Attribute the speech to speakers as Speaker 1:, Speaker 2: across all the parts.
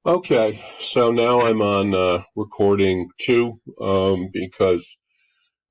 Speaker 1: Okay, so now I'm on recording 2 because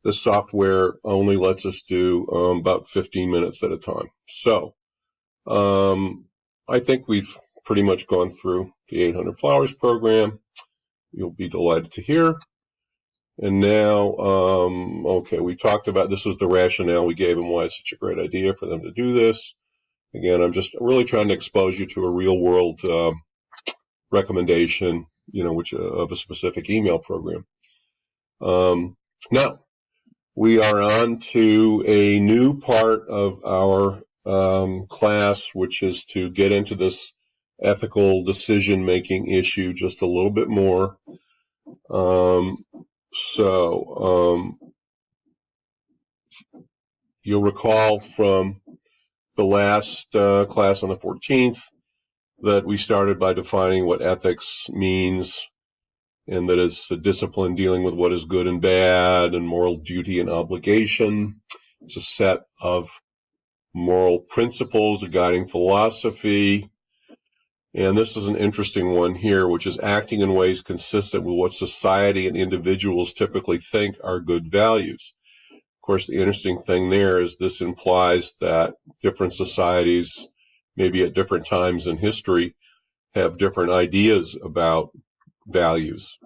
Speaker 1: the software only lets us do about 15 minutes at a time. So um, I think we've pretty much gone through the 800 Flowers program. You'll be delighted to hear. And now, okay, we talked about this was the rationale we gave them why it's such a great idea for them to do this. Again, I'm just really trying to expose you to a real world recommendation, which of a specific email program. Now we are on to a new part of our class, which is to get into this ethical decision-making issue just a little bit more. So you'll recall from the last class on the 14th that we started by defining what ethics means, and that it's a discipline dealing with what is good and bad and moral duty and obligation. It's a set of moral principles, a guiding philosophy. And this is an interesting one here, which is acting in ways consistent with what society and individuals typically think are good values. Of course, the interesting thing there is this implies that different societies, maybe at different times in history, have different ideas about values.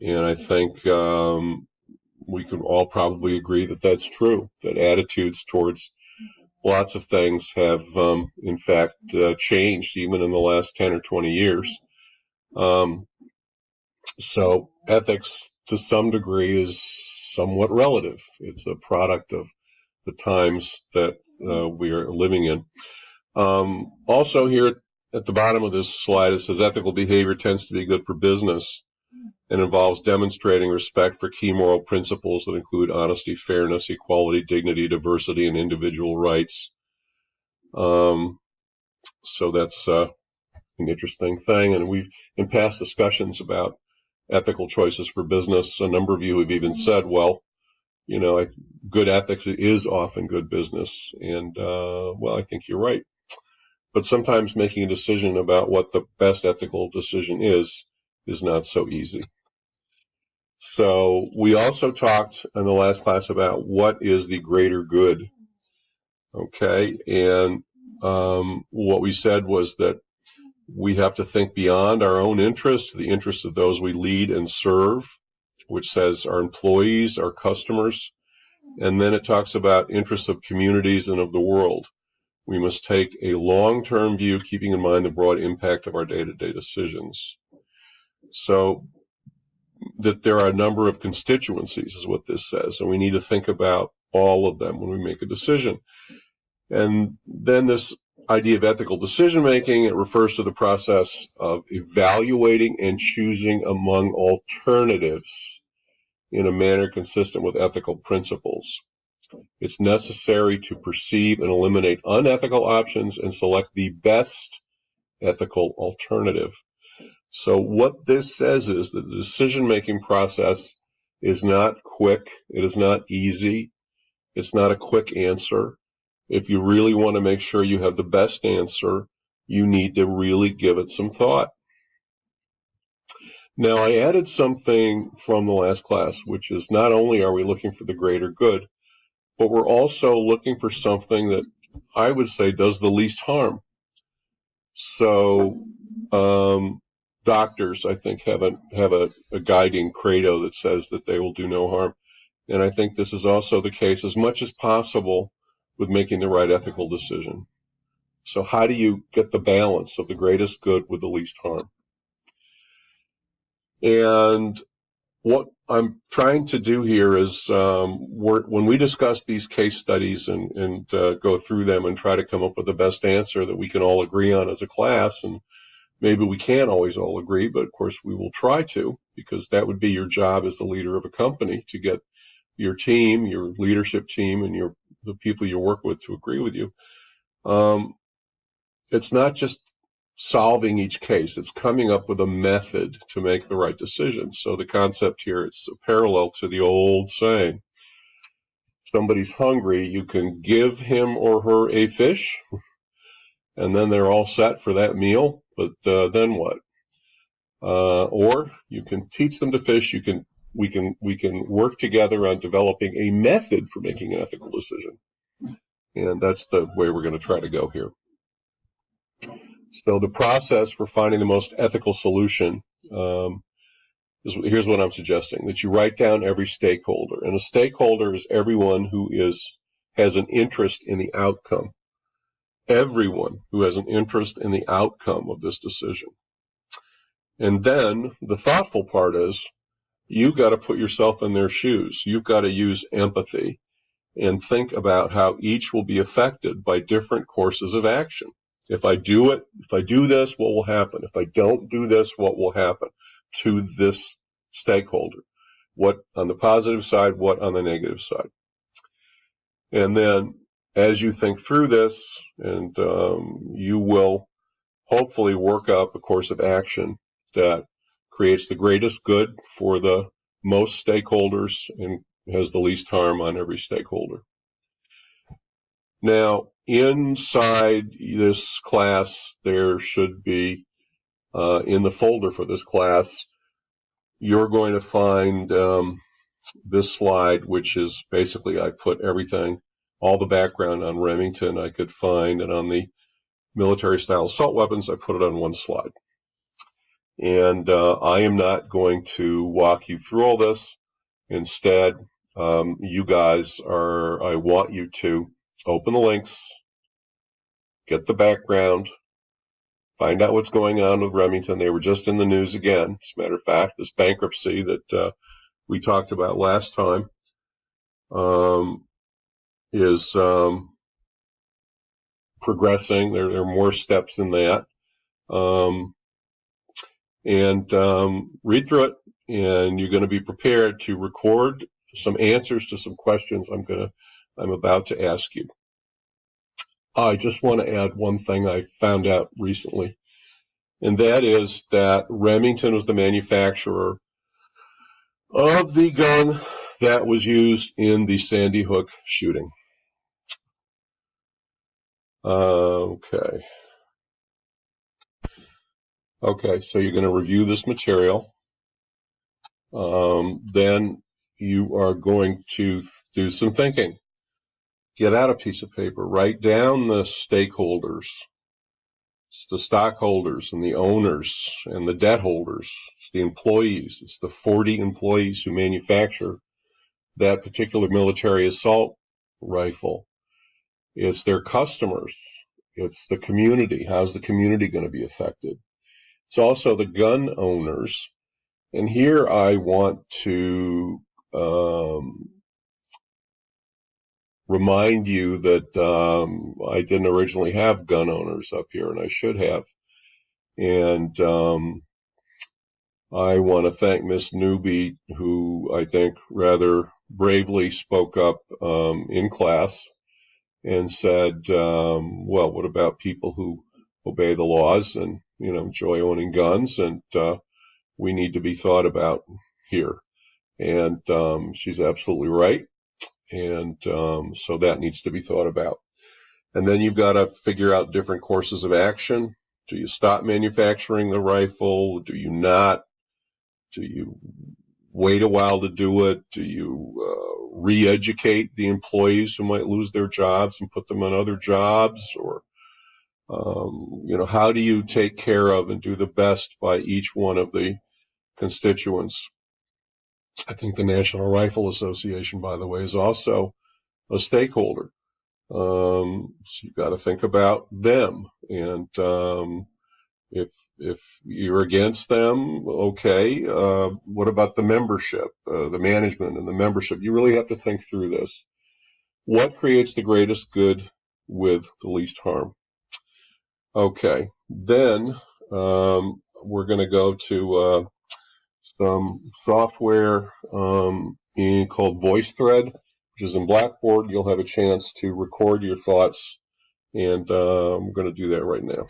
Speaker 1: And I think we can all probably agree that that's true, that attitudes towards lots of things have, in fact, changed even in the last 10 or 20 years. So ethics, to some degree, is somewhat relative. It's a product of the times that we are living in. Also, here at the bottom of this slide, it says ethical behavior tends to be good for business and involves demonstrating respect for key moral principles that include honesty, fairness, equality, dignity, diversity, and individual rights. So that's an interesting thing. And we've, in past discussions about ethical choices for business, a number of you have even said, well, good ethics is often good business. And, well, I think you're right. But sometimes making a decision about what the best ethical decision is not so easy. So we also talked in the last class about what is the greater good. Okay, and what we said was that we have to think beyond our own interest, the interest of those we lead and serve, which says our employees, our customers, and then it talks about interests of communities and of the world. We must take a long-term view, keeping in mind the broad impact of our day-to-day decisions. So that there are a number of constituencies is what this says, and we need to think about all of them when we make a decision. And then this idea of ethical decision making, it refers to the process of evaluating and choosing among alternatives in a manner consistent with ethical principles. It's necessary to perceive and eliminate unethical options and select the best ethical alternative. So what this says is that the decision-making process is not quick. It is not easy. It's not a quick answer. If you really want to make sure you have the best answer, you need to really give it some thought. Now, I added something from the last class, which is not only are we looking for the greater good, but we're also looking for something that I would say does the least harm. So, doctors, I think, have a guiding credo that says that they will do no harm. And I think this is also the case as much as possible with making the right ethical decision. So how do you get the balance of the greatest good with the least harm? And what I'm trying to do here is when we discuss these case studies and go through them and try to come up with the best answer that we can all agree on as a class, and maybe we can't always all agree, but of course we will try to, because that would be your job as the leader of a company, to get your team, your leadership team, and the people you work with to agree with you. It's not just solving each case, it's coming up with a method to make the right decision. So the concept here, it's a parallel to the old saying, somebody's hungry, you can give him or her a fish, and then they're all set for that meal, but then what? or you can teach them to fish. We can work together on developing a method for making an ethical decision. And that's the way we're going to try to go here. So the process for finding the most ethical solution, here's what I'm suggesting, that you write down every stakeholder. And a stakeholder is everyone who has an interest in the outcome. Everyone who has an interest in the outcome of this decision. And then the thoughtful part is you've got to put yourself in their shoes. You've got to use empathy and think about how each will be affected by different courses of action. If I do this, what will happen? If I don't do this, what will happen to this stakeholder? What on the positive side, what on the negative side? And then as you think through this, and you will hopefully work up a course of action that creates the greatest good for the most stakeholders and has the least harm on every stakeholder. Now, inside this class, there should be, in the folder for this class, you're going to find this slide, which is basically I put everything, all the background on Remington I could find, and on the military-style assault weapons, I put it on one slide. And I am not going to walk you through all this. Instead, you guys I want you to open the links, get the background, find out what's going on with Remington. They were just in the news again. As a matter of fact, this bankruptcy that we talked about last time is progressing. There are more steps in that. Read through it, and you're going to be prepared to record some answers to some questions I'm about to ask you. I just want to add one thing I found out recently, and that is that Remington was the manufacturer of the gun that was used in the Sandy Hook shooting. Okay, so you're going to review this material. Then you are going to do some thinking. Get out a piece of paper, write down the stakeholders. It's the stockholders and the owners and the debt holders. It's the employees. It's the 40 employees who manufacture that particular military assault rifle. It's their customers. It's the community. How's the community going to be affected? It's also the gun owners. And here I want to remind you that I didn't originally have gun owners up here, and I should have. And I want to thank Miss Newby, who I think rather bravely spoke up in class and said, well, what about people who obey the laws and, enjoy owning guns? And we need to be thought about here. And she's absolutely right. And so that needs to be thought about. And then you've got to figure out different courses of action. Do you stop manufacturing the rifle? Do you not? Do you wait a while to do it? Do you re-educate the employees who might lose their jobs and put them on other jobs? Or, how do you take care of and do the best by each one of the constituents? I think the National Rifle Association, by the way, is also a stakeholder. So you've got to think about them. And if you're against them, okay, what about the membership, the management and the membership? You really have to think through this. What creates the greatest good with the least harm? Okay, then we're going to go to some software called VoiceThread, which is in Blackboard. You'll have a chance to record your thoughts, and I'm going to do that right now.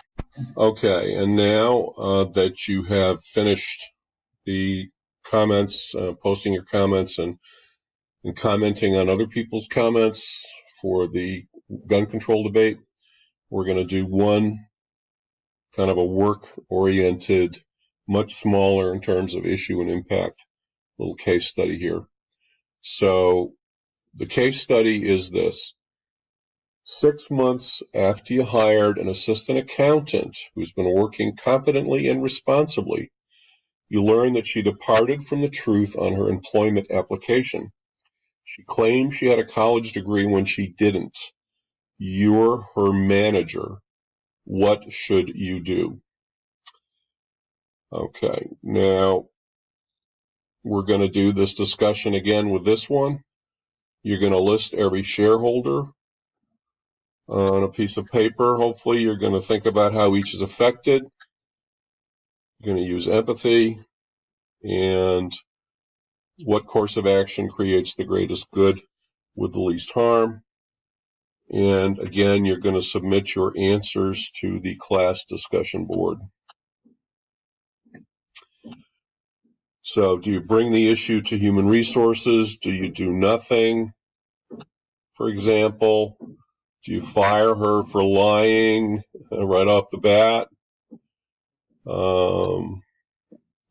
Speaker 1: Okay, and now that you have finished the comments, posting your comments and commenting on other people's comments for the gun control debate, we're going to do one kind of a work-oriented much smaller in terms of issue and impact. Little case study here. So the case study is this. 6 months after you hired an assistant accountant who's been working competently and responsibly, you learn that she departed from the truth on her employment application. She claimed she had a college degree when she didn't. You're her manager. What should you do? Okay, now we're going to do this discussion again with this one. You're going to list every shareholder on a piece of paper. Hopefully, you're going to think about how each is affected. You're going to use empathy and what course of action creates the greatest good with the least harm. And again, you're going to submit your answers to the class discussion board. So, do you bring the issue to human resources? Do you do nothing? For example, do you fire her for lying right off the bat?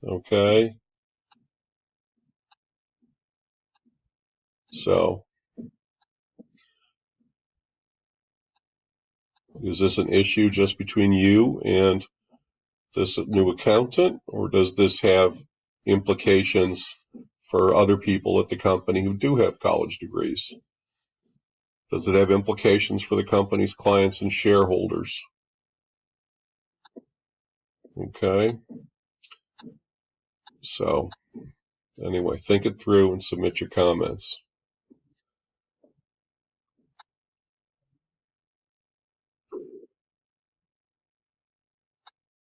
Speaker 1: Okay. So, is this an issue just between you and this new accountant, or does this have implications for other people at the company who do have college degrees? Does it have implications for the company's clients and shareholders? Okay. So, anyway, think it through and submit your comments.